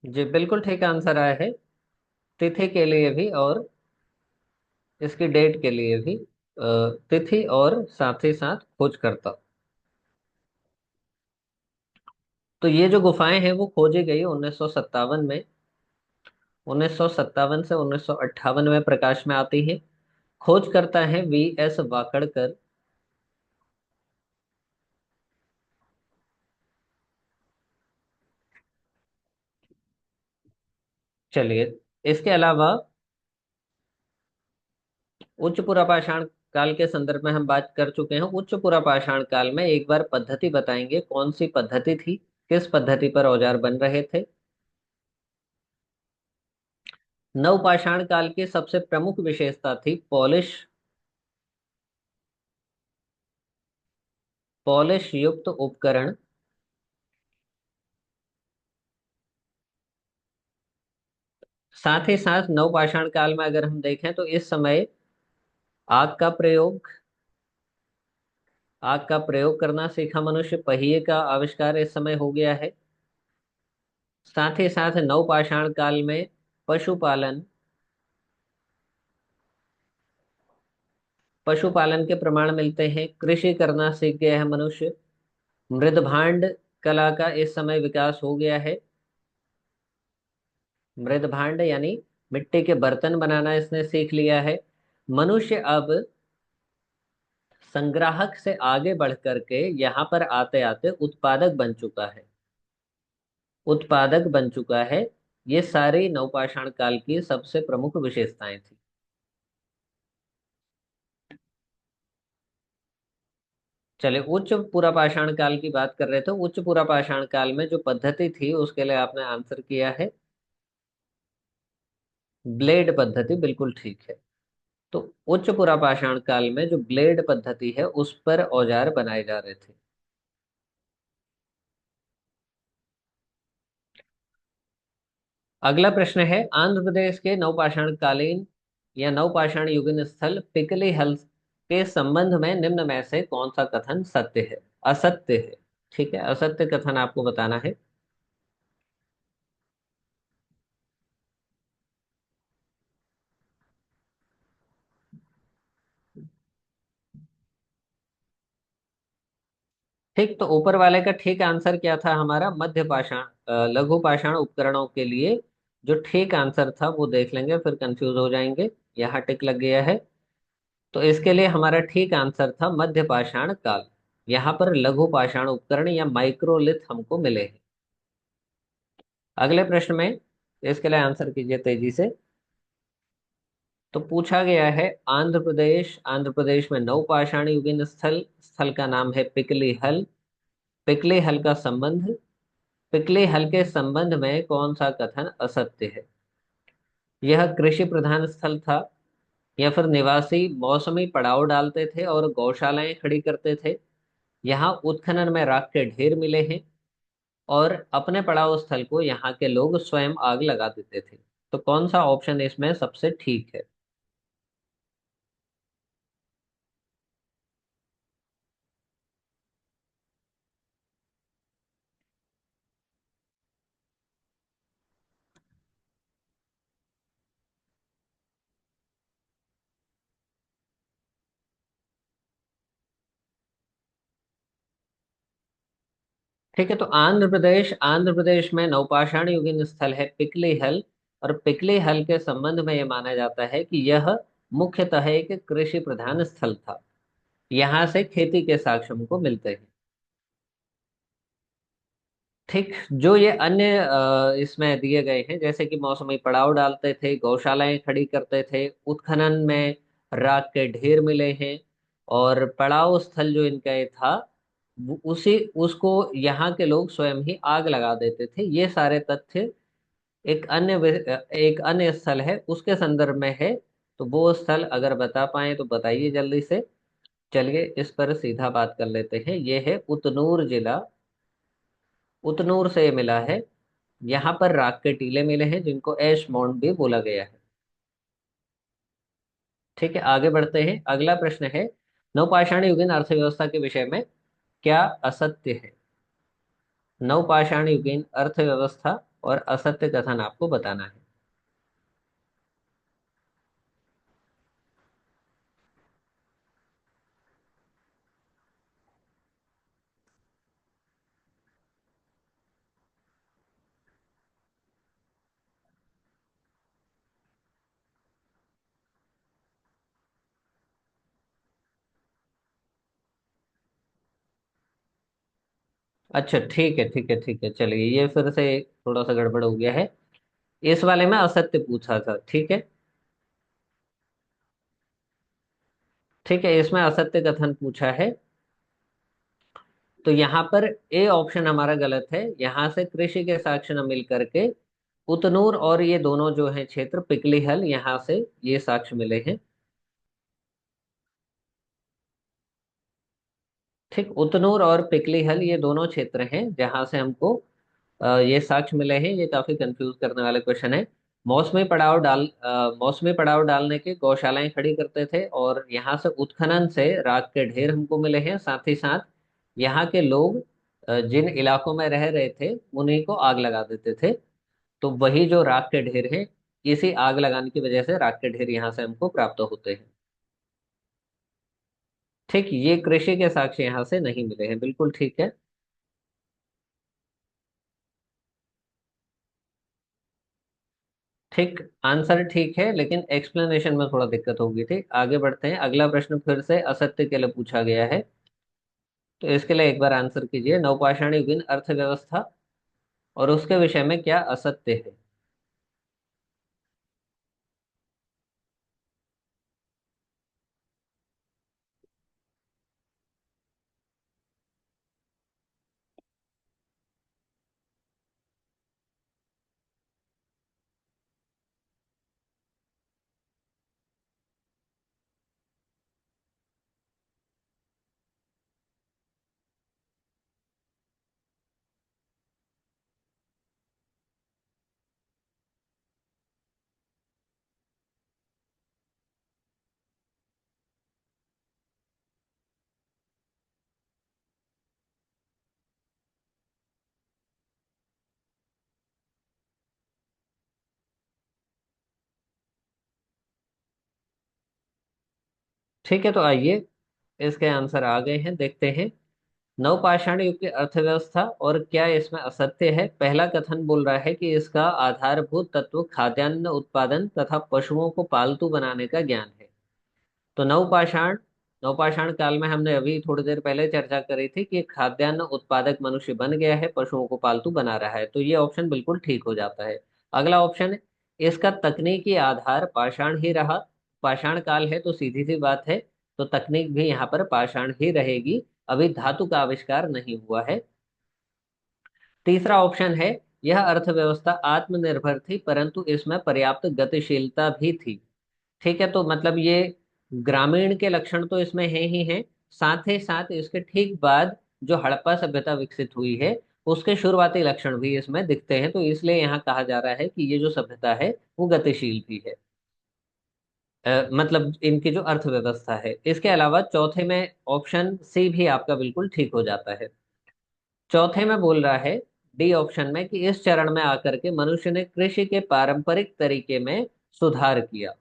जी बिल्कुल ठीक आंसर आया है। तिथि के लिए भी और इसकी डेट के लिए भी। तिथि और साथ ही साथ खोजकर्ता। तो ये जो गुफाएं हैं वो खोजी गई 1957 में। 1957 से 1958 में प्रकाश में आती है। खोज करता है V.S. वाकड़कर। चलिए, इसके अलावा उच्च पुरापाषाण काल के संदर्भ में हम बात कर चुके हैं। उच्च पुरापाषाण काल में एक बार पद्धति बताएंगे, कौन सी पद्धति थी, किस पद्धति पर औजार बन रहे थे। नवपाषाण काल की सबसे प्रमुख विशेषता थी पॉलिश। पॉलिश युक्त उपकरण। साथ ही साथ नवपाषाण काल में अगर हम देखें तो इस समय आग का प्रयोग आग का प्रयोग करना सीखा मनुष्य। पहिए का आविष्कार इस समय हो गया है। साथ ही साथ नवपाषाण काल में पशुपालन पशुपालन के प्रमाण मिलते हैं। कृषि करना सीख गया है मनुष्य। मृदभांड कला का इस समय विकास हो गया है। मृदभांड यानी मिट्टी के बर्तन बनाना इसने सीख लिया है। मनुष्य अब संग्राहक से आगे बढ़ करके यहाँ पर आते आते उत्पादक बन चुका है। उत्पादक बन चुका है। ये सारी नवपाषाण काल की सबसे प्रमुख विशेषताएं थी। चलिए, उच्च पुरापाषाण काल की बात कर रहे थे। उच्च पुरापाषाण काल में जो पद्धति थी उसके लिए आपने आंसर किया है ब्लेड पद्धति। बिल्कुल ठीक है। तो उच्च पुरापाषाण काल में जो ब्लेड पद्धति है उस पर औजार बनाए जा रहे थे। अगला प्रश्न है, आंध्र प्रदेश के नवपाषाण कालीन या नवपाषाण युगीन स्थल पिकली हल के संबंध में निम्न में से कौन सा कथन सत्य है, असत्य है। ठीक है, असत्य कथन आपको बताना है। ठीक, तो ऊपर वाले का ठीक आंसर क्या था हमारा? मध्य पाषाण लघु पाषाण उपकरणों के लिए जो ठीक आंसर था वो देख लेंगे, फिर कंफ्यूज हो जाएंगे। यहाँ टिक लग गया है। तो इसके लिए हमारा ठीक आंसर था मध्य पाषाण काल। यहाँ पर लघु पाषाण उपकरण या माइक्रोलिथ हमको मिले हैं। अगले प्रश्न में इसके लिए आंसर कीजिए तेजी से। तो पूछा गया है, आंध्र प्रदेश में नवपाषाण युगीन स्थल स्थल का नाम है पिकली हल। पिकली हल का संबंध पिकली हल के संबंध में कौन सा कथन असत्य है? यह कृषि प्रधान स्थल था, या फिर निवासी मौसमी पड़ाव डालते थे और गौशालाएं खड़ी करते थे। यहाँ उत्खनन में राख के ढेर मिले हैं, और अपने पड़ाव स्थल को यहाँ के लोग स्वयं आग लगा देते थे। तो कौन सा ऑप्शन इसमें सबसे ठीक है? ठीक है, तो आंध्र प्रदेश में नवपाषाण युगीन स्थल है पिकली हल। और पिकली हल के संबंध में यह माना जाता है कि यह मुख्यतः एक कृषि प्रधान स्थल था। यहाँ से खेती के साक्ष्य हमको मिलते हैं। ठीक, जो ये अन्य इसमें दिए गए हैं, जैसे कि मौसमी पड़ाव डालते थे, गौशालाएं खड़ी करते थे, उत्खनन में राख के ढेर मिले हैं, और पड़ाव स्थल जो इनका ये था उसी उसको यहाँ के लोग स्वयं ही आग लगा देते थे। ये सारे तथ्य एक अन्य स्थल है उसके संदर्भ में है। तो वो स्थल अगर बता पाए तो बताइए जल्दी से। चलिए, इस पर सीधा बात कर लेते हैं। ये है उतनूर जिला। उतनूर से ये मिला है। यहाँ पर राख के टीले मिले हैं जिनको ऐश मॉन्ड भी बोला गया है। ठीक है, आगे बढ़ते हैं। अगला प्रश्न है, नवपाषाण युगीन अर्थव्यवस्था के विषय में क्या असत्य है? नवपाषाण युगीन अर्थव्यवस्था और असत्य कथन आपको बताना है। अच्छा ठीक है ठीक है ठीक है, चलिए ये फिर से थोड़ा सा गड़बड़ हो गया है। इस वाले में असत्य पूछा था, ठीक है। ठीक है, इसमें असत्य कथन पूछा है। तो यहाँ पर ए ऑप्शन हमारा गलत है। यहाँ से कृषि के साक्ष्य न मिल करके उतनूर और ये दोनों जो है क्षेत्र पिकली हल, यहाँ से ये साक्ष्य मिले हैं। ठीक, उतनूर और पिकली हल ये दोनों क्षेत्र हैं जहां से हमको ये साक्ष्य मिले हैं। ये काफी कंफ्यूज करने वाले क्वेश्चन है। मौसमी पड़ाव डालने के गौशालाएं खड़ी करते थे, और यहाँ से उत्खनन से राख के ढेर हमको मिले हैं। साथ ही साथ यहाँ के लोग जिन इलाकों में रह रहे थे उन्हीं को आग लगा देते थे। तो वही जो राख के ढेर हैं, इसी आग लगाने की वजह से राख के ढेर यहाँ से हमको प्राप्त होते हैं। ठीक, ये कृषि के साक्ष्य यहाँ से नहीं मिले हैं, बिल्कुल ठीक है। ठीक, आंसर ठीक है, लेकिन एक्सप्लेनेशन में थोड़ा दिक्कत होगी। ठीक, आगे बढ़ते हैं। अगला प्रश्न फिर से असत्य के लिए पूछा गया है। तो इसके लिए एक बार आंसर कीजिए। नवपाषाण युगीन अर्थव्यवस्था और उसके विषय में क्या असत्य है। ठीक है, तो आइए इसके आंसर आ गए हैं, देखते हैं। नवपाषाण युग की अर्थव्यवस्था और क्या इसमें असत्य है। पहला कथन बोल रहा है कि इसका आधारभूत तत्व खाद्यान्न उत्पादन तथा पशुओं को पालतू बनाने का ज्ञान है। तो नवपाषाण नवपाषाण काल में हमने अभी थोड़ी देर पहले चर्चा करी थी कि खाद्यान्न उत्पादक मनुष्य बन गया है, पशुओं को पालतू बना रहा है। तो ये ऑप्शन बिल्कुल ठीक हो जाता है। अगला ऑप्शन, इसका तकनीकी आधार पाषाण ही रहा। पाषाण काल है तो सीधी सी बात है, तो तकनीक भी यहाँ पर पाषाण ही रहेगी। अभी धातु का आविष्कार नहीं हुआ है। तीसरा ऑप्शन है, यह अर्थव्यवस्था आत्मनिर्भर थी परंतु इसमें पर्याप्त गतिशीलता भी थी। ठीक है, तो मतलब ये ग्रामीण के लक्षण तो इसमें है ही हैं। साथ ही साथ इसके ठीक बाद जो हड़प्पा सभ्यता विकसित हुई है, उसके शुरुआती लक्षण भी इसमें दिखते हैं। तो इसलिए यहाँ कहा जा रहा है कि ये जो सभ्यता है वो गतिशील भी है। मतलब इनकी जो अर्थव्यवस्था है। इसके अलावा चौथे में ऑप्शन सी भी आपका बिल्कुल ठीक हो जाता है। चौथे में बोल रहा है, डी ऑप्शन में, कि इस चरण में आकर के मनुष्य ने कृषि के पारंपरिक तरीके में सुधार किया।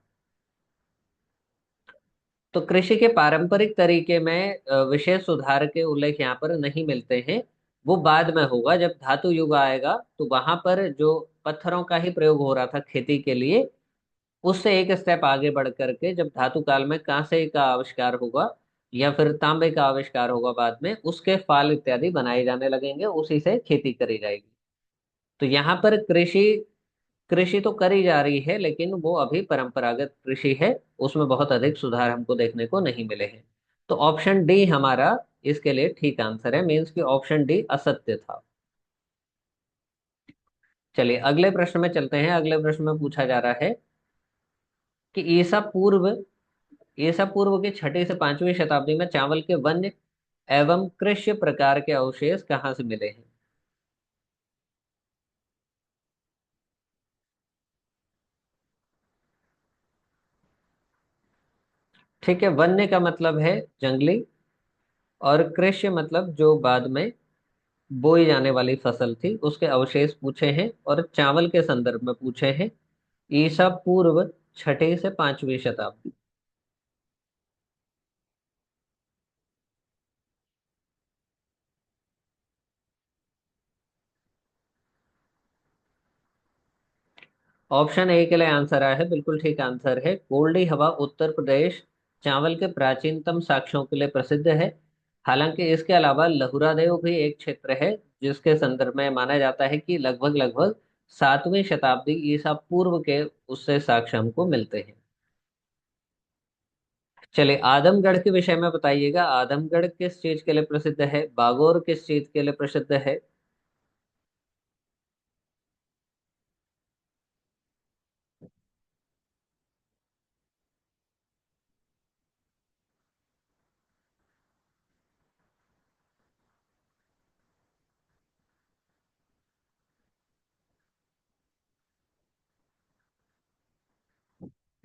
तो कृषि के पारंपरिक तरीके में विशेष सुधार के उल्लेख यहाँ पर नहीं मिलते हैं। वो बाद में होगा जब धातु युग आएगा, तो वहां पर जो पत्थरों का ही प्रयोग हो रहा था खेती के लिए, उससे एक स्टेप आगे बढ़ करके जब धातु काल में कांसे का आविष्कार होगा या फिर तांबे का आविष्कार होगा बाद में, उसके फाल इत्यादि बनाए जाने लगेंगे, उसी से खेती करी जाएगी। तो यहाँ पर कृषि कृषि तो करी जा रही है, लेकिन वो अभी परंपरागत कृषि है। उसमें बहुत अधिक सुधार हमको देखने को नहीं मिले हैं। तो ऑप्शन डी हमारा इसके लिए ठीक आंसर है। मीन्स कि ऑप्शन डी असत्य था। चलिए अगले प्रश्न में चलते हैं। अगले प्रश्न में पूछा जा रहा है कि ईसा पूर्व के 6ठी से 5वीं शताब्दी में चावल के वन्य एवं कृषि प्रकार के अवशेष कहाँ से मिले हैं। ठीक है, वन्य का मतलब है जंगली, और कृषि मतलब जो बाद में बोई जाने वाली फसल थी उसके अवशेष पूछे हैं और चावल के संदर्भ में पूछे हैं। ईसा पूर्व छठी से पांचवी शताब्दी। ऑप्शन ए के लिए आंसर आया है, बिल्कुल ठीक आंसर है। गोल्डी हवा उत्तर प्रदेश चावल के प्राचीनतम साक्ष्यों के लिए प्रसिद्ध है। हालांकि इसके अलावा लहुरादेव भी एक क्षेत्र है जिसके संदर्भ में माना जाता है कि लगभग लगभग सातवीं शताब्दी ईसा पूर्व के उससे साक्ष्य हमको मिलते हैं। चलिए आदमगढ़ के विषय में बताइएगा, आदमगढ़ किस चीज के लिए प्रसिद्ध है, बागोर किस चीज के लिए प्रसिद्ध है?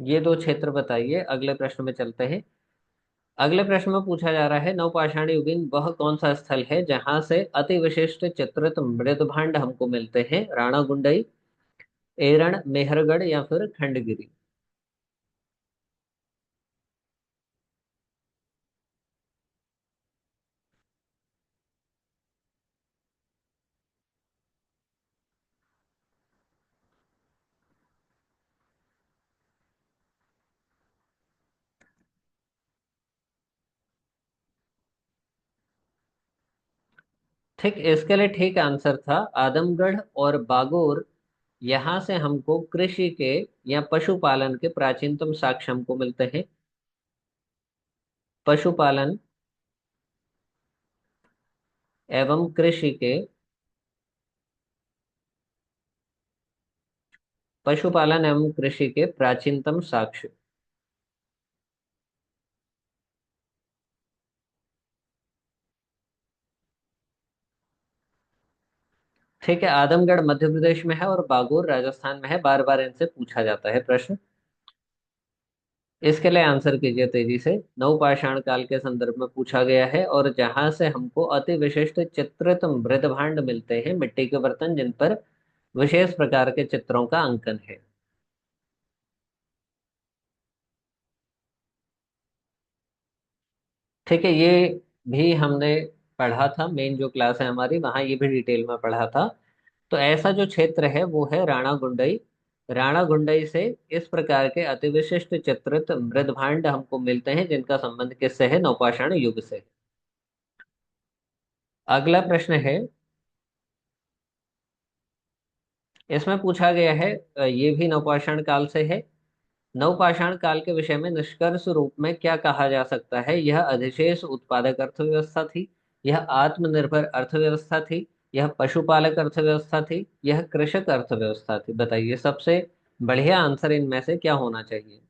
ये दो क्षेत्र बताइए, अगले प्रश्न में चलते हैं। अगले प्रश्न में पूछा जा रहा है, नवपाषाण युगीन वह कौन सा स्थल है जहां से अति विशिष्ट चित्रित मृदभांड हमको मिलते हैं? राणा गुंडई, एरण, मेहरगढ़ या फिर खंडगिरी? ठीक, इसके लिए ठीक आंसर था आदमगढ़ और बागोर। यहाँ से हमको कृषि के या पशुपालन के प्राचीनतम साक्ष्य हमको मिलते हैं। पशुपालन एवं कृषि के, पशुपालन एवं कृषि के प्राचीनतम साक्ष्य। ठीक है, आदमगढ़ मध्य प्रदेश में है और बागोर राजस्थान में है, बार बार इनसे पूछा जाता है प्रश्न। इसके लिए आंसर कीजिए तेजी से। नवपाषाण काल के संदर्भ में पूछा गया है और जहां से हमको अति विशिष्ट चित्रित मृदभांड मिलते हैं, मिट्टी के बर्तन जिन पर विशेष प्रकार के चित्रों का अंकन है। ठीक है, ये भी हमने पढ़ा था, मेन जो क्लास है हमारी वहाँ ये भी डिटेल में पढ़ा था। तो ऐसा जो क्षेत्र है वो है राणा गुंडई। राणा गुंडई से इस प्रकार के अति विशिष्ट चित्रित मृदभांड हमको मिलते हैं जिनका संबंध किससे है? नवपाषाण युग से। अगला प्रश्न है, इसमें पूछा गया है, ये भी नवपाषाण काल से है। नवपाषाण काल के विषय में निष्कर्ष रूप में क्या कहा जा सकता है? यह अधिशेष उत्पादक अर्थव्यवस्था थी, यह आत्मनिर्भर अर्थव्यवस्था थी, यह पशुपालक अर्थव्यवस्था थी, यह कृषक अर्थव्यवस्था थी। बताइए सबसे बढ़िया आंसर इनमें से क्या होना चाहिए?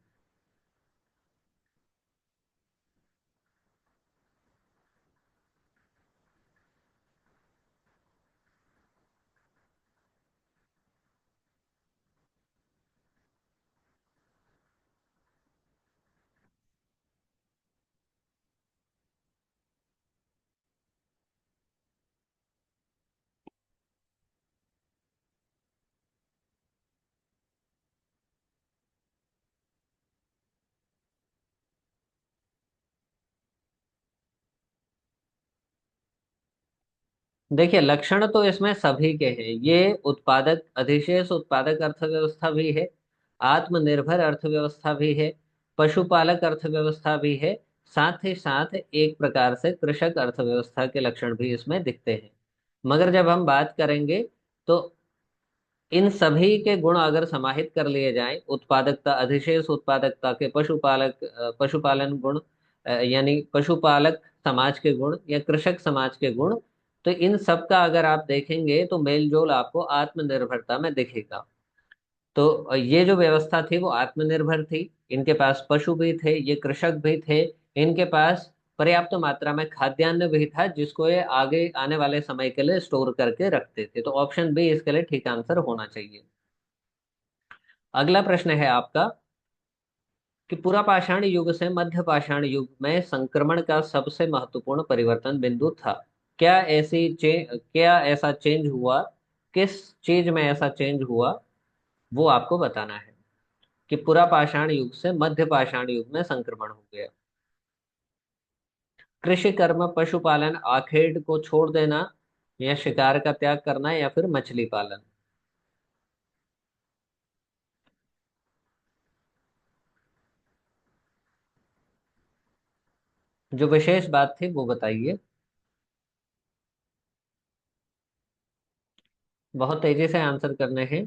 देखिए लक्षण तो इसमें सभी के हैं, ये उत्पादक अधिशेष उत्पादक अर्थव्यवस्था भी है, आत्मनिर्भर अर्थव्यवस्था भी है, पशुपालक अर्थव्यवस्था भी है, साथ ही साथ एक प्रकार से कृषक अर्थव्यवस्था के लक्षण भी इसमें दिखते हैं। मगर जब हम बात करेंगे तो इन सभी के गुण अगर समाहित कर लिए जाएं, उत्पादकता, अधिशेष उत्पादकता के पशुपालन गुण, यानी पशुपालक समाज के गुण या कृषक समाज के गुण, तो इन सब का अगर आप देखेंगे तो मेल जोल आपको आत्मनिर्भरता में दिखेगा। तो ये जो व्यवस्था थी वो आत्मनिर्भर थी, इनके पास पशु भी थे, ये कृषक भी थे, इनके पास पर्याप्त मात्रा में खाद्यान्न भी था जिसको ये आगे आने वाले समय के लिए स्टोर करके रखते थे। तो ऑप्शन बी इसके लिए ठीक आंसर होना चाहिए। अगला प्रश्न है आपका कि पुरा पाषाण युग से मध्य पाषाण युग में संक्रमण का सबसे महत्वपूर्ण परिवर्तन बिंदु था। क्या ऐसा चेंज हुआ, किस चीज में ऐसा चेंज हुआ, वो आपको बताना है कि पुरा पाषाण युग से मध्य पाषाण युग में संक्रमण हो गया। कृषि कर्म, पशुपालन, आखेट को छोड़ देना, या शिकार का त्याग करना, या फिर मछली पालन। जो विशेष बात थी वो बताइए। बहुत तेजी से आंसर करने हैं।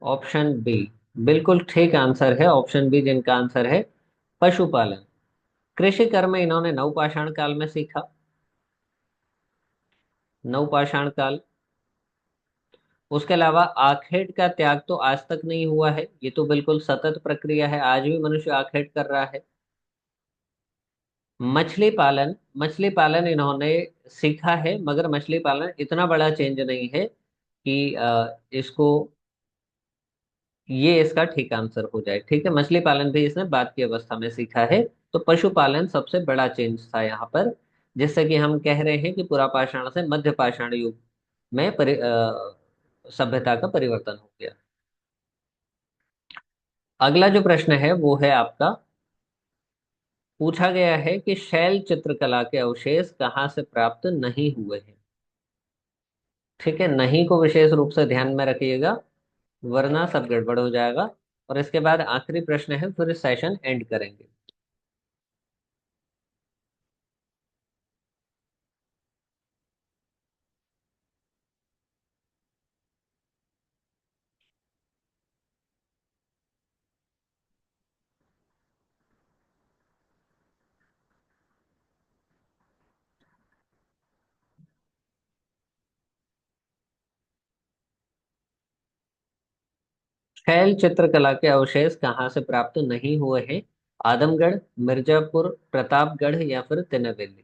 ऑप्शन बी बिल्कुल ठीक आंसर है। ऑप्शन बी जिनका आंसर है पशुपालन। कृषि कर्म इन्होंने नवपाषाण काल में सीखा। नवपाषाण काल। उसके अलावा आखेट का त्याग तो आज तक नहीं हुआ है, ये तो बिल्कुल सतत प्रक्रिया है, आज भी मनुष्य आखेट कर रहा है। मछली पालन, मछली पालन इन्होंने सीखा है, मगर मछली पालन इतना बड़ा चेंज नहीं है कि इसको, ये इसका ठीक आंसर हो जाए। ठीक है, मछली पालन भी इसने बाद की अवस्था में सीखा है। तो पशुपालन सबसे बड़ा चेंज था यहाँ पर, जिससे कि हम कह रहे हैं कि पुरा पाषाण से मध्य पाषाण युग में सभ्यता का परिवर्तन हो गया। अगला जो प्रश्न है वो है आपका, पूछा गया है कि शैल चित्रकला के अवशेष कहाँ से प्राप्त नहीं हुए हैं। ठीक है, नहीं को विशेष रूप से ध्यान में रखिएगा, वरना सब गड़बड़ हो जाएगा। और इसके बाद आखिरी प्रश्न है, फिर सेशन एंड करेंगे। शैल चित्रकला के अवशेष कहाँ से प्राप्त नहीं हुए हैं? आदमगढ़, मिर्जापुर, प्रतापगढ़, या फिर तिनवेली।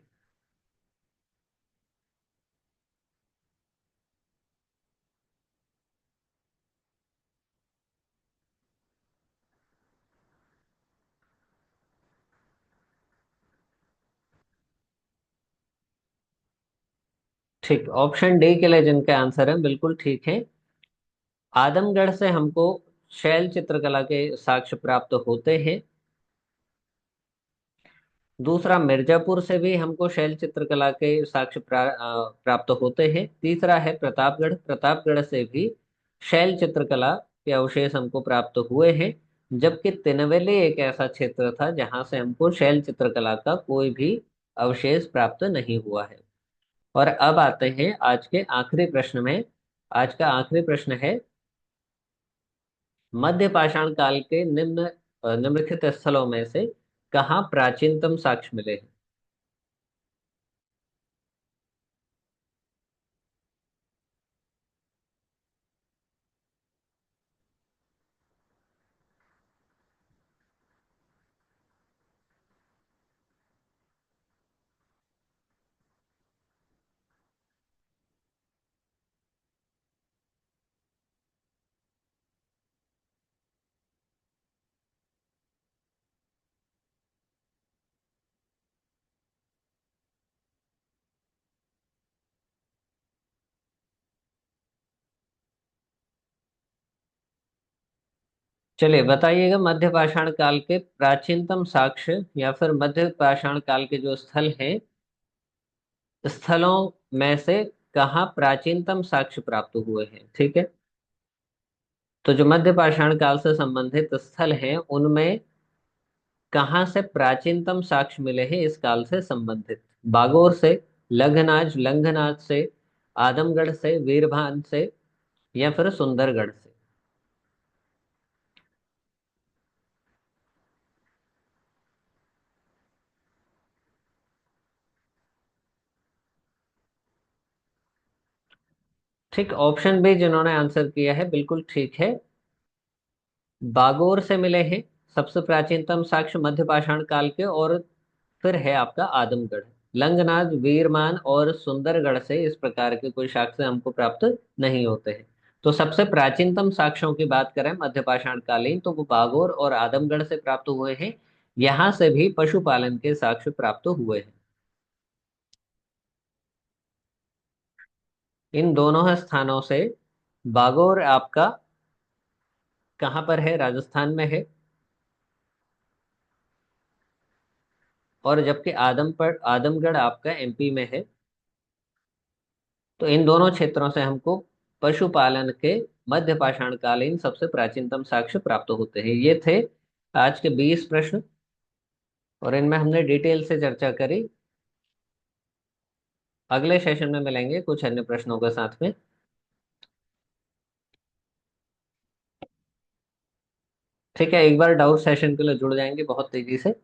ठीक, ऑप्शन डी के लिए जिनका आंसर है बिल्कुल ठीक है। आदमगढ़ से हमको शैल चित्रकला के साक्ष्य प्राप्त होते हैं। दूसरा, मिर्जापुर से भी हमको शैल चित्रकला के साक्ष्य प्राप्त होते हैं। तीसरा है प्रतापगढ़, प्रतापगढ़ से भी शैल चित्रकला के अवशेष हमको प्राप्त हुए हैं। जबकि तिनवेली एक ऐसा क्षेत्र था जहां से हमको शैल चित्रकला का कोई भी अवशेष प्राप्त नहीं हुआ है। और अब आते हैं आज के आखिरी प्रश्न में। आज का आखिरी प्रश्न है, मध्य पाषाण काल के निम्नलिखित स्थलों में से कहाँ प्राचीनतम साक्ष्य मिले हैं? चलिए बताइएगा, मध्य पाषाण काल के प्राचीनतम साक्ष्य या फिर मध्य पाषाण काल के जो स्थल हैं, स्थलों में से कहाँ प्राचीनतम साक्ष्य प्राप्त हुए हैं। ठीक है, तो जो मध्य पाषाण काल से संबंधित स्थल हैं उनमें कहाँ से प्राचीनतम साक्ष्य मिले हैं इस काल से संबंधित? बागोर से, लंघनाज लंघनाज से, आदमगढ़ से, वीरभान से, या फिर सुंदरगढ़ से। ठीक, ऑप्शन बी जिन्होंने आंसर किया है बिल्कुल ठीक है। बागोर से मिले हैं सबसे प्राचीनतम साक्ष्य मध्य पाषाण काल के। और फिर है आपका आदमगढ़। लंगनाथ, वीरमान और सुंदरगढ़ से इस प्रकार के कोई साक्ष्य हमको प्राप्त नहीं होते हैं। तो सबसे प्राचीनतम साक्ष्यों की बात करें मध्यपाषाण कालीन, तो वो बागोर और आदमगढ़ से प्राप्त हुए हैं। यहां से भी पशुपालन के साक्ष्य प्राप्त हुए हैं। इन दोनों स्थानों से बागोर आपका कहाँ पर है, राजस्थान में है। और जबकि आदमगढ़ आपका एमपी में है। तो इन दोनों क्षेत्रों से हमको पशुपालन के मध्य पाषाण कालीन सबसे प्राचीनतम साक्ष्य प्राप्त होते हैं। ये थे आज के 20 प्रश्न, और इनमें हमने डिटेल से चर्चा करी। अगले सेशन में मिलेंगे कुछ अन्य प्रश्नों के साथ में। ठीक है, एक बार डाउट सेशन के लिए जुड़ जाएंगे बहुत तेजी से।